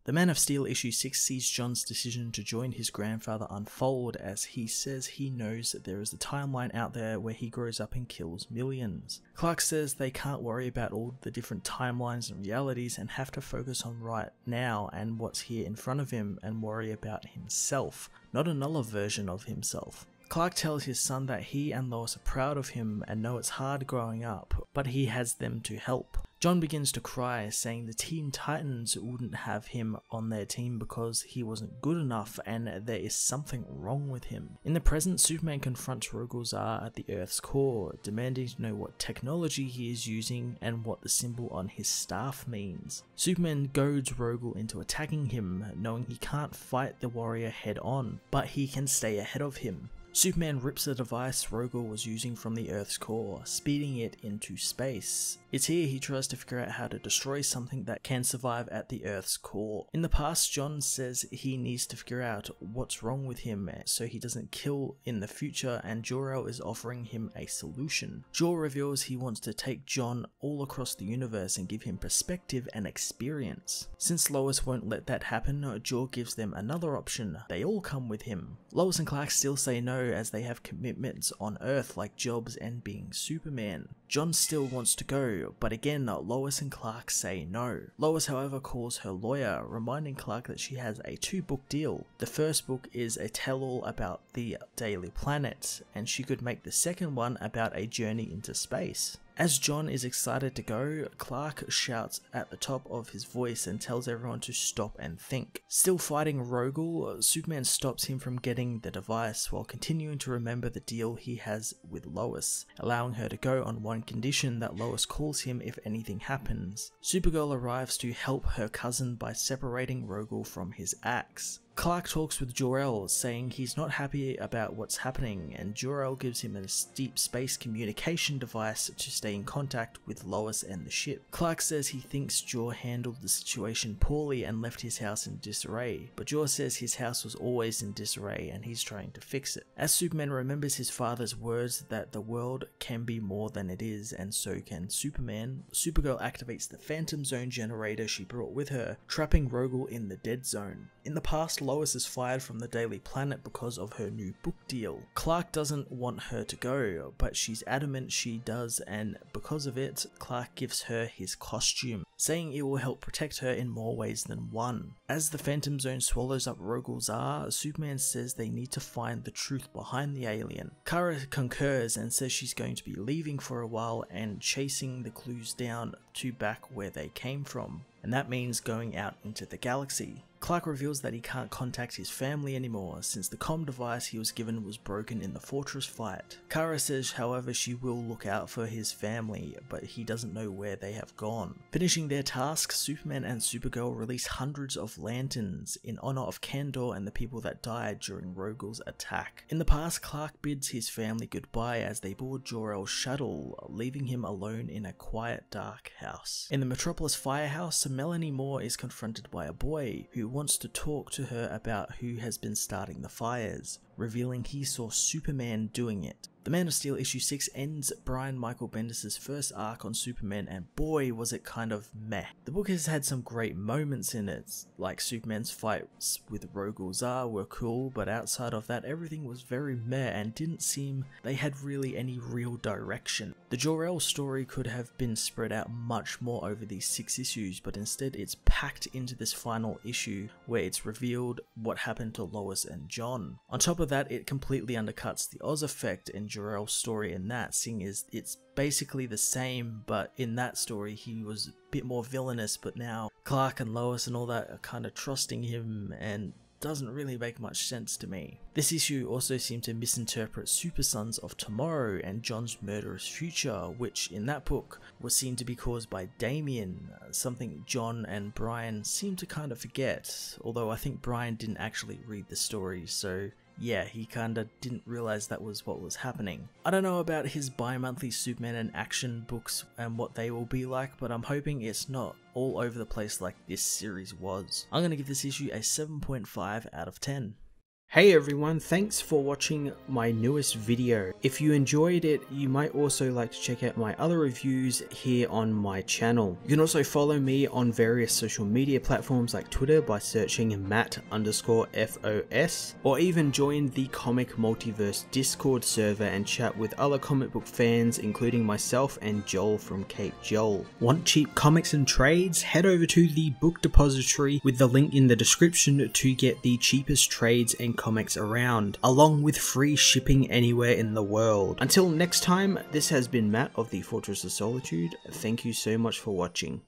The Man of Steel issue 6 sees John's decision to join his grandfather unfold as he says he knows that there is a timeline out there where he grows up and kills millions. Clark says they can't worry about all the different timelines and realities and have to focus on right now and what's here in front of him and worry about himself, not another version of himself. Clark tells his son that he and Lois are proud of him and know it's hard growing up, but he has them to help. John begins to cry, saying the Teen Titans wouldn't have him on their team because he wasn't good enough and there is something wrong with him. In the present, Superman confronts Rogol-Zar at the Earth's core, demanding to know what technology he is using and what the symbol on his staff means. Superman goads Rogol into attacking him, knowing he can't fight the warrior head on, but he can stay ahead of him. Superman rips the device Rogol was using from the Earth's core, speeding it into space. It's here he tries to figure out how to destroy something that can survive at the Earth's core. In the past, John says he needs to figure out what's wrong with him so he doesn't kill in the future, and Jor-El is offering him a solution. Jor reveals he wants to take John all across the universe and give him perspective and experience. Since Lois won't let that happen, Jor gives them another option. They all come with him. Lois and Clark still say no as they have commitments on Earth like jobs and being Superman. John still wants to go, but again Lois and Clark say no. Lois however calls her lawyer, reminding Clark that she has a 2-book deal. The first book is a tell-all about the Daily Planet, and she could make the second one about a journey into space. As John is excited to go, Clark shouts at the top of his voice and tells everyone to stop and think. Still fighting Rogol, Superman stops him from getting the device while continuing to remember the deal he has with Lois, allowing her to go on one condition: that Lois calls him if anything happens. Supergirl arrives to help her cousin by separating Rogol from his axe. Clark talks with Jor-El, saying he's not happy about what's happening, and Jor-El gives him a deep space communication device to stay in contact with Lois and the ship. Clark says he thinks Jor handled the situation poorly and left his house in disarray, but Jor says his house was always in disarray and he's trying to fix it. As Superman remembers his father's words that the world can be more than it is, and so can Superman, Supergirl activates the Phantom Zone generator she brought with her, trapping Rogol in the dead zone. In the past, Lois is fired from the Daily Planet because of her new book deal. Clark doesn't want her to go, but she's adamant she does, and because of it, Clark gives her his costume, saying it will help protect her in more ways than one. As the Phantom Zone swallows up Rogol-Zar, Superman says they need to find the truth behind the alien. Kara concurs and says she's going to be leaving for a while and chasing the clues down to back where they came from, and that means going out into the galaxy. Clark reveals that he can't contact his family anymore since the comm device he was given was broken in the Fortress fight. Kara says however she will look out for his family, but he doesn't know where they have gone. Finishing their task, Superman and Supergirl release hundreds of lanterns in honor of Kandor and the people that died during Rogol's attack. In the past, Clark bids his family goodbye as they board Jor-El's shuttle, leaving him alone in a quiet, dark house. In the Metropolis firehouse, Melanie Moore is confronted by a boy who wants to talk to her about who has been starting the fires, revealing he saw Superman doing it. The Man of Steel issue 6 ends Brian Michael Bendis' first arc on Superman, and boy was it kind of meh. The book has had some great moments in it, like Superman's fights with Rogol-Zar were cool, but outside of that everything was very meh and didn't seem they had really any real direction. The Jor-El story could have been spread out much more over these 6 issues, but instead it's packed into this final issue where it's revealed what happened to Lois and John. On top of that, it completely undercuts the Oz effect and Jor-El's story in that, seeing as it's basically the same, but in that story he was a bit more villainous, but now Clark and Lois and all that are kind of trusting him and doesn't really make much sense to me. This issue also seemed to misinterpret Super Sons of Tomorrow and John's murderous future, which in that book was seen to be caused by Damian, something John and Brian seem to kind of forget, although I think Brian didn't actually read the story, so yeah, he kinda didn't realize that was what was happening. I don't know about his bi-monthly Superman and action books and what they will be like, but I'm hoping it's not all over the place like this series was. I'm gonna give this issue a 7.5 out of 10. Hey everyone, thanks for watching my newest video. If you enjoyed it, you might also like to check out my other reviews here on my channel. You can also follow me on various social media platforms like Twitter by searching Matt_FOS, or even join the Comic Multiverse Discord server and chat with other comic book fans, including myself and Joel from Cape Joel. Want cheap comics and trades? Head over to the book depository with the link in the description to get the cheapest trades and comics around, along with free shipping anywhere in the world. Until next time, this has been Matt of the Fortress of Solitude. Thank you so much for watching.